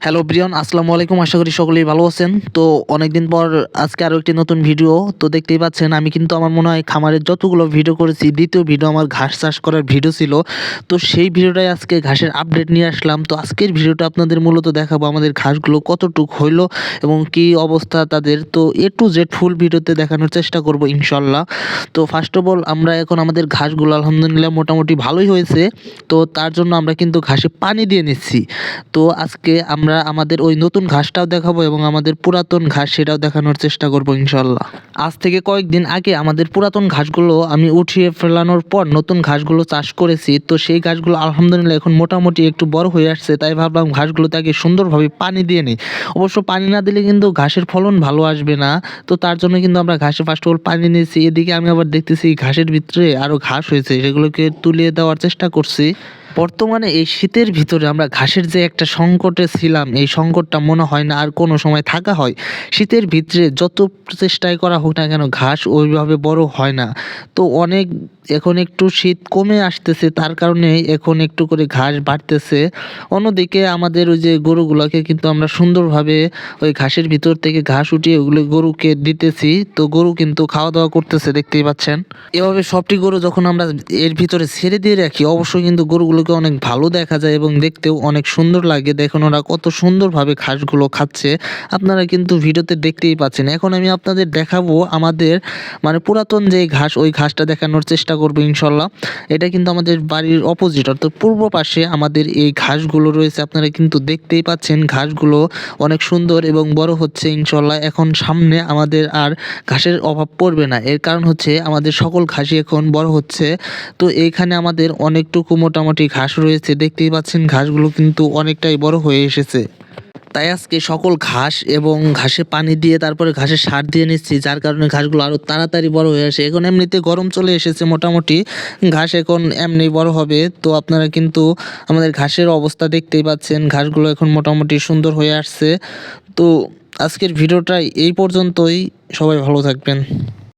Hello Brian, আসসালামু আলাইকুম। আশা করি সকলেই ভালো আছেন। তো অনেকদিন পর আজকে আরও একটি নতুন ভিডিও। তো দেখতেই পাচ্ছেন আমি কিন্তু আমার মনে হয় খামারের যতগুলো ভিডিও করেছি দ্বিতীয় ভিডিও আমার ঘাস চাষ করার ভিডিও ছিল। তো সেই ভিডিওটাই আজকে ঘাসের আপডেট নিয়ে আসলাম। তো আজকের ভিডিওটা আপনাদের মূলত দেখাবো আমাদের ঘাসগুলো কতটুক হইলো এবং কী অবস্থা তাদের। তো এ টু জেড ফুল ভিডিওতে দেখানোর চেষ্টা করব ইনশাল্লাহ। তো ফার্স্ট অফ অল আমরা এখন আমাদের ঘাসগুলো আলহামদুলিল্লাহ মোটামুটি ভালোই হয়েছে। তো তার জন্য আমরা কিন্তু ঘাসে পানি দিয়ে নিচ্ছি। তো আজকে আমরা আমাদের ওই নতুন ঘাসটাও দেখাবো এবং আমাদের পুরাতন ঘাস সেটাও দেখানোর চেষ্টা করব ইনশাল্লাহ। আজ থেকে কয়েকদিন আগে আমাদের পুরাতন ঘাসগুলো আমি উঠিয়ে ফেলানোর পর নতুন ঘাসগুলো চাষ করেছি। তো সেই ঘাসগুলো আলহামদুলিল্লাহ এখন মোটামুটি একটু বড় হয়ে আসছে, তাই ভাবলাম ঘাসগুলোতে আগে সুন্দরভাবে পানি দিয়ে নিই। অবশ্য পানি না দিলে কিন্তু ঘাসের ফলন ভালো আসবে না। তো তার জন্য কিন্তু আমরা ঘাসে ফার্স্ট অফ অল পানি নিয়েছি। এদিকে আমি আবার দেখতেছি ঘাসের ভিতরে আরও ঘাস হয়েছে, সেগুলোকে তুলে দেওয়ার চেষ্টা করছি। বর্তমানে এই শীতের ভিতরে আমরা ঘাসের যে একটা সংকটে ছিলাম, এই সংকটটা মনে হয় না আর কোনো সময় থাকা হয়। শীতের ভিতরে যত চেষ্টাই করা হোক না কেন ঘাস ওইভাবে বড় হয় না। তো অনেক এখন একটু শীত কমে আসতেছে, তার কারণে এখন একটু করে ঘাস বাড়তেছে। অন্যদিকে আমাদের ওই যে গরুগুলোকে কিন্তু আমরা সুন্দরভাবে ওই ঘাসের ভিতর থেকে ঘাস উঠিয়ে ওগুলো গরুকে দিতেছি। তো গরু কিন্তু খাওয়া দাওয়া করতেছে, দেখতেই পাচ্ছেন। এভাবে সবটি গরু যখন আমরা এর ভিতরে ছেড়ে দিয়ে রাখি অবশ্যই কিন্তু গরুগুলোকে অনেক ভালো দেখা যায় এবং দেখতেও অনেক সুন্দর লাগে। দেখুন ওরা কত সুন্দরভাবে ঘাসগুলো খাচ্ছে, আপনারা কিন্তু ভিডিওতে দেখতেই পাচ্ছেন। এখন আমি আপনাদের দেখাবো আমাদের মানে পুরাতন যে ঘাস, ওই ঘাসটা দেখানোর চেষ্টা করবো ইনশাল্লাহ। এটা কিন্তু আমাদের বাড়ির অপোজিট অর্থাৎ পূর্ব পাশে আমাদের এই ঘাসগুলো রয়েছে, আপনারা কিন্তু দেখতেই পাচ্ছেন। ঘাসগুলো অনেক সুন্দর এবং বড় হচ্ছে ইনশাল্লাহ। এখন সামনে আমাদের আর ঘাসের অভাব পড়বে না, এর কারণ হচ্ছে আমাদের সকল ঘাসই এখন বড় হচ্ছে। তো এইখানে আমাদের অনেকটুকু মোটামুটি ঘাস রয়েছে, দেখতেই পাচ্ছেন ঘাসগুলো কিন্তু অনেকটাই বড় হয়ে এসেছে। তাই আজকে সকল ঘাস এবং ঘাসে পানি দিয়ে তারপরে ঘাসের সার দিয়ে নিচ্ছি, যার কারণে ঘাসগুলো আরও তাড়াতাড়ি বড় হয়ে আসে। এখন এমনিতে গরম চলে এসেছে, মোটামুটি ঘাস এখন এমনি বড় হবে। তো আপনারা কিন্তু আমাদের ঘাসের অবস্থা দেখতেই পাচ্ছেন, ঘাসগুলো এখন মোটামুটি সুন্দর হয়ে আসছে। তো আজকের ভিডিওটা এই পর্যন্তই, সবাই ভালো থাকবেন।